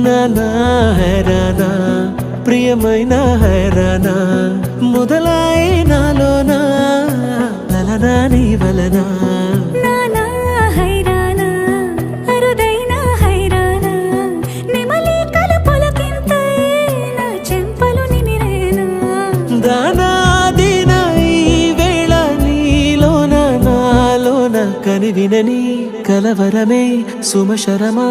నానా హైరానా ప్రియమైన హైరానా మొదలాయి నాలోనా లలనా నీ వలనా నానా హైరానా అరుదైన హైరానా నెమలి కలపులకింతై నా చెంపలు నిమిరేనా దానాదిన ఈ వేళ నీలోన నాలోన కనివినని కలవరమే సుమశరమా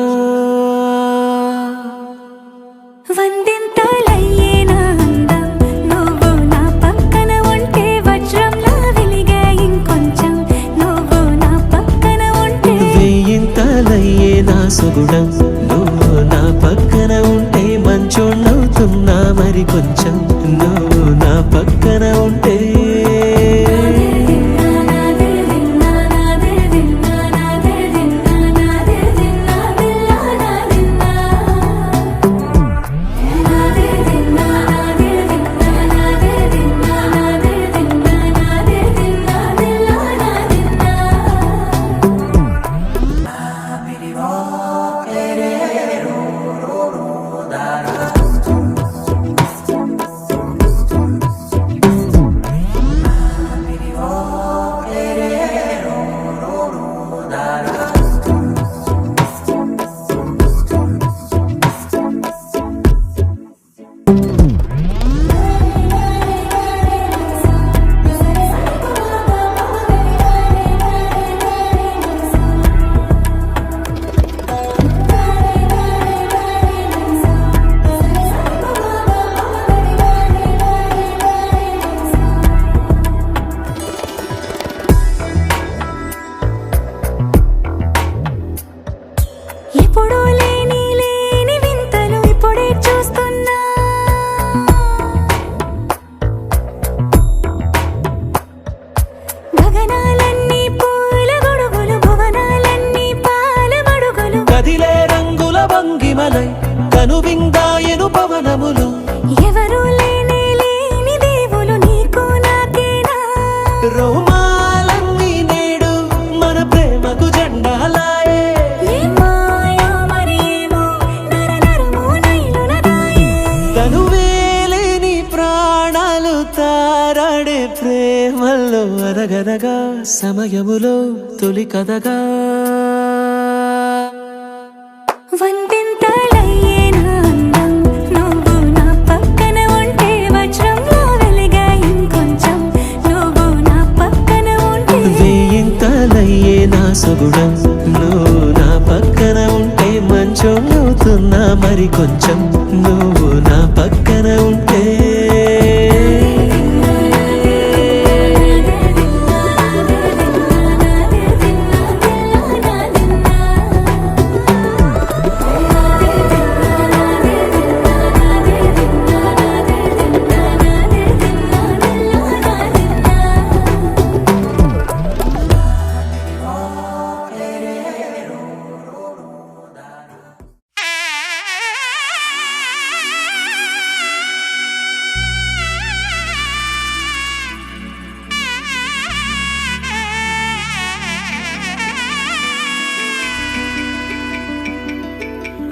వందింతలయ్యేనా అందం నువ్వు నా పక్కన ఉంటే వజ్రంలా వెలిగే ఇంకొంచెం నువ్వు నా పక్కన ఉంటే వెయ్యింతలయ్యే నా సుగుణం నువ్వు నా పక్కన ఉంటే మంచోళ్ళవుతున్నా మరి కొంచెం నువ్వు నా పక్కన ఉంటే ఎప్పుడూ లేని వింతలు ఇప్పుడే చూస్తున్నా గగనాలన్నీ పూల గొడుగులు భువనాలన్నీ పాల మడుగులు కదిలే రంగుల భంగిమలై కనువిందాయను పవనములు ఎవరూ లేని దేవులు నీకు నాకేనా రోమాలన్నీ నేడు మన ప్రేమకు జెండాలాయే మాయో మరేమో నరనరమో నైలునదాయే తనువేలేని ప్రాణాలు తారాడే ప్రేమల్లో అనగనగా సమయములో తొలి కథగా వందింతలయ్యేనా అందం నువ్వు నా పక్కన ఉంటే వజ్రంలా వెలిగే ఇంకొంచెం నువ్వు నా పక్కన ఉంటే వెయ్యింతలయ్యే నా సుగుణం నువ్వు నా పక్కన ఉంటే మంచోళ్ళవుతున్నా మరి కొంచెం నువ్వు నా పక్కన ఉంటే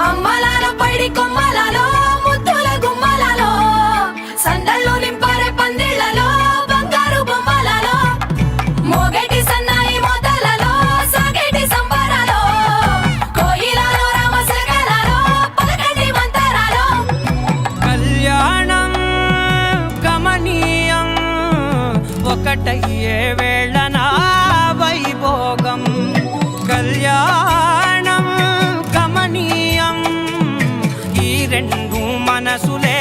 అమ్మలాలో పైడి కొమ్మలలో ముద్దుల గుమ్మలలో సందళ్ళు నింపారే పందిళ్లలో బంగారు బొమ్మలలో మోగేటి సన్నాయి మోతలలో సాగేటి సంబరాలో కోయిలలో రామశకలలో పలకటి మంతరాలో కళ్యాణం గమనీయం ఒకటయ్యే వేళనా వైభోగం కళ్యాణం గమనీయం ఈ రెండు మనసులే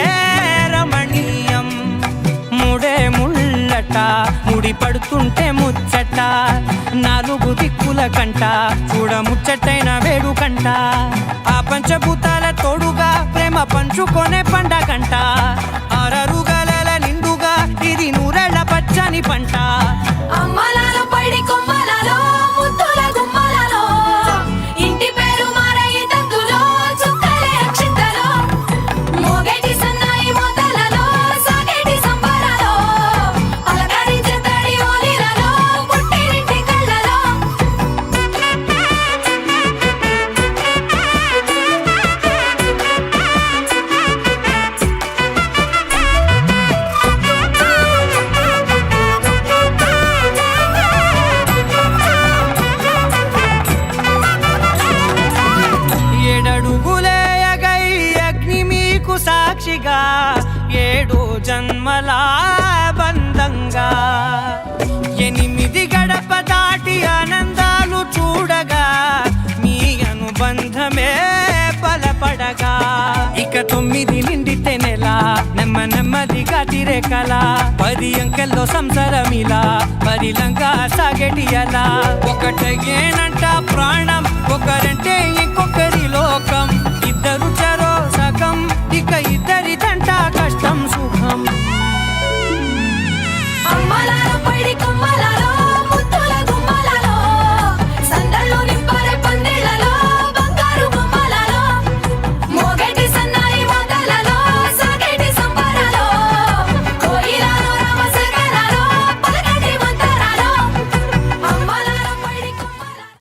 రమణీయం ముడే ముళ్ళట ముడి పడుతుంటే ముచ్చట నాలుగు దిక్కుల కంట చూడ ముచ్చటైన వేడుకంట ఆ పంచభూతాల తోడుగా ప్రేమ పంచుకొనే పండగంట ఆరరుగల నిండుగా ఇది నూరెళ్ళ పచ్చని పంట అమ్మలాలో పడి కొమ్మలలో ముద్దుల గుమ్మలలో ఇంటి పేరు మారయి తందులో చుక్కలే అక్షింతలో మోగేటి సన్నాయి మోతలలో సాగేటి సంబరాలో అలకరించే తడి ఓలిలలో పుట్టినింటి కళ్ళలో ఏడడుగులేయగై అగ్ని మీకు సాక్షిగా 7 జన్మల బంధంగా 8 గడప దాటి ఆనందాలు చూడగా మీ అనుబంధమే బలపడగా ఇక 9 నిండితే నెల నెమ్మదిగా తిరే కల 10 అంకెల్లో సంసారమిలా పరిలంగా సాగేటి అలా ఒకటేనంట ప్రాణం ఒకరంటే ఇంకొకరి లోకం ఇద్దరు చరో సగం ఇక ఇద్దరి